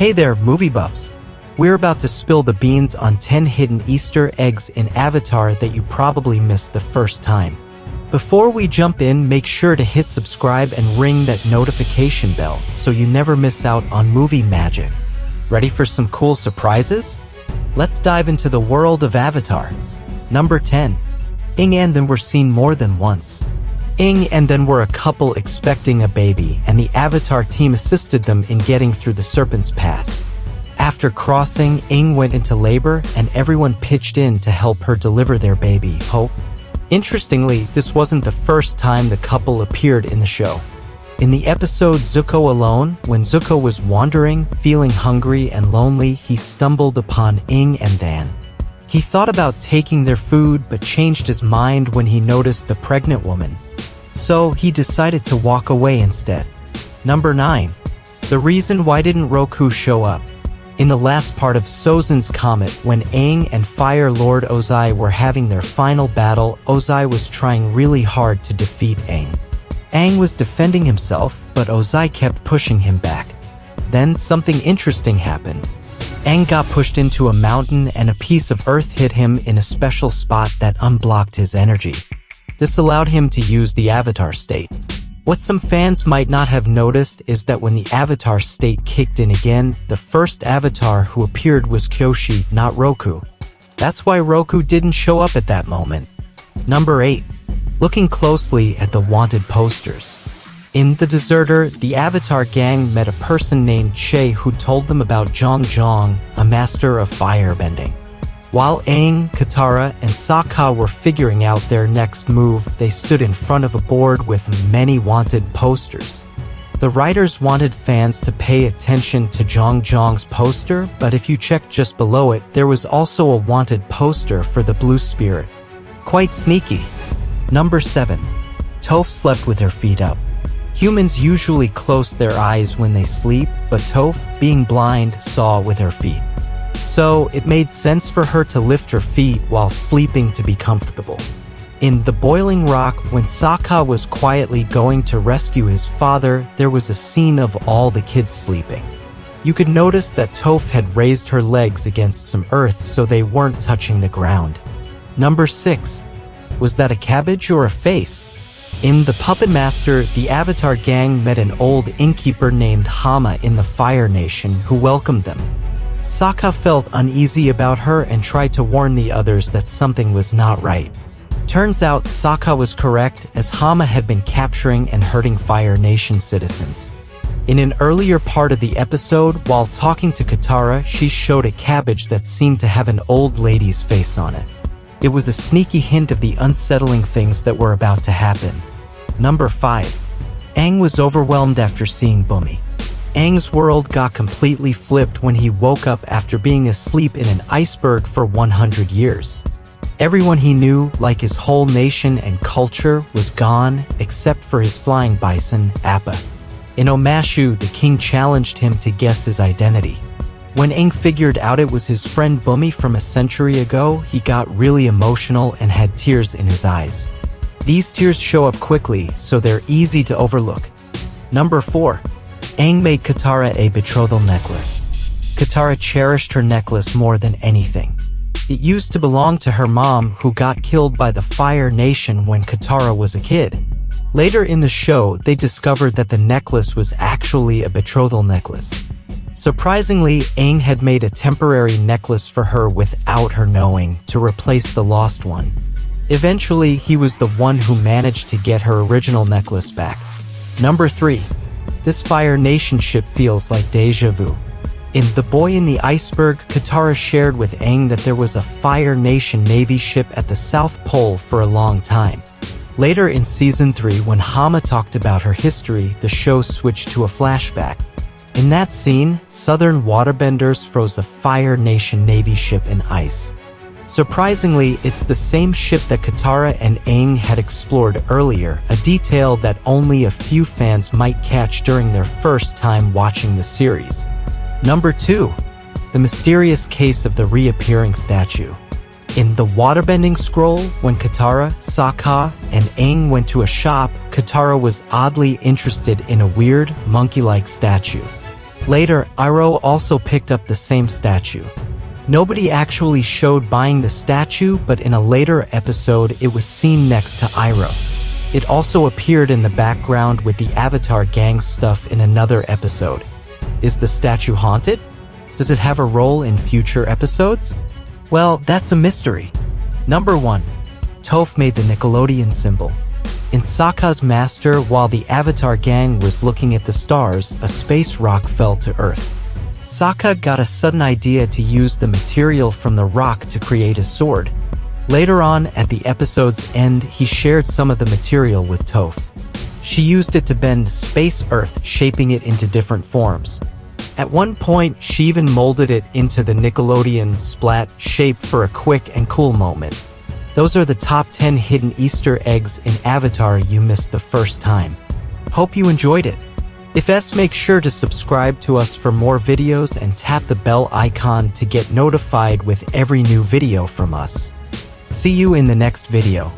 Hey there, movie buffs! We're about to spill the beans on 10 hidden Easter eggs in Avatar that you probably missed the first time. Before we jump in, make sure to hit subscribe and ring that notification bell so you never miss out on movie magic. Ready for some cool surprises? Let's dive into the world of Avatar. Number 10. Aang and then were seen more than once. Aang and then were a couple expecting a baby, and the Avatar team assisted them in getting through the Serpent's Pass. After crossing, Aang went into labor, and everyone pitched in to help her deliver their baby, Hope. Interestingly, this wasn't the first time the couple appeared in the show. In the episode Zuko Alone, when Zuko was wandering, feeling hungry and lonely, he stumbled upon Aang and Dan. He thought about taking their food but changed his mind when he noticed the pregnant woman. So he decided to walk away instead. Number 9. The reason why didn't Roku show up? In the last part of Sozin's Comet, when Aang and Fire Lord Ozai were having their final battle, Ozai was trying really hard to defeat Aang. Aang was defending himself, but Ozai kept pushing him back. Then something interesting happened. Aang got pushed into a mountain and a piece of earth hit him in a special spot that unblocked his energy. This allowed him to use the Avatar state. What some fans might not have noticed is that when the Avatar state kicked in again, the first Avatar who appeared was Kyoshi, not Roku. That's why Roku didn't show up at that moment. Number 8. Looking closely at the wanted posters. In The Deserter, the Avatar gang met a person named Che who told them about Zhong Zhong, a master of firebending. While Aang, Katara, and Sokka were figuring out their next move, they stood in front of a board with many wanted posters. The writers wanted fans to pay attention to Zhong Zhong's poster, but if you checked just below it, there was also a wanted poster for the Blue Spirit. Quite sneaky. Number 7. Toph slept with her feet up. Humans usually close their eyes when they sleep, but Toph, being blind, saw with her feet. So, it made sense for her to lift her feet while sleeping to be comfortable. In The Boiling Rock, when Sokka was quietly going to rescue his father, there was a scene of all the kids sleeping. You could notice that Toph had raised her legs against some earth so they weren't touching the ground. Number 6. Was that a cabbage or a face? In The Puppet Master, the Avatar gang met an old innkeeper named Hama in the Fire Nation who welcomed them. Sokka felt uneasy about her and tried to warn the others that something was not right. Turns out Sokka was correct, as Hama had been capturing and hurting Fire Nation citizens. In an earlier part of the episode, while talking to Katara, she showed a cabbage that seemed to have an old lady's face on it. It was a sneaky hint of the unsettling things that were about to happen. Number 5. Aang was overwhelmed after seeing Bumi. Aang's world got completely flipped when he woke up after being asleep in an iceberg for 100 years. Everyone he knew, like his whole nation and culture, was gone except for his flying bison, Appa. In Omashu, the king challenged him to guess his identity. When Aang figured out it was his friend Bumi from a century ago, he got really emotional and had tears in his eyes. These tears show up quickly, so they're easy to overlook. Number 4. Aang made Katara a betrothal necklace. Katara cherished her necklace more than anything. It used to belong to her mom, who got killed by the Fire Nation when Katara was a kid. Later in the show, they discovered that the necklace was actually a betrothal necklace. Surprisingly, Aang had made a temporary necklace for her without her knowing, to replace the lost one. Eventually, he was the one who managed to get her original necklace back. Number 3. This Fire Nation ship feels like deja vu. In The Boy in the Iceberg, Katara shared with Aang that there was a Fire Nation Navy ship at the South Pole for a long time. Later in Season 3, when Hama talked about her history, the show switched to a flashback. In that scene, Southern waterbenders froze a Fire Nation Navy ship in ice. Surprisingly, it's the same ship that Katara and Aang had explored earlier, a detail that only a few fans might catch during their first time watching the series. Number 2. The mysterious case of the reappearing statue. In the waterbending scroll, when Katara, Sokka, and Aang went to a shop, Katara was oddly interested in a weird, monkey-like statue. Later, Iroh also picked up the same statue. Nobody actually showed buying the statue, but in a later episode, it was seen next to Iroh. It also appeared in the background with the Avatar gang stuff in another episode. Is the statue haunted? Does it have a role in future episodes? Well, that's a mystery. Number 1. Toph made the Nickelodeon symbol. In Sokka's master, while the Avatar gang was looking at the stars, a space rock fell to Earth. Sokka got a sudden idea to use the material from the rock to create a sword. Later on, at the episode's end, he shared some of the material with Toph. She used it to bend Space Earth, shaping it into different forms. At one point, she even molded it into the Nickelodeon splat shape for a quick and cool moment. Those are the top 10 hidden Easter eggs in Avatar you missed the first time. Hope you enjoyed it. If yes, make sure to subscribe to us for more videos and tap the bell icon to get notified with every new video from us. See you in the next video.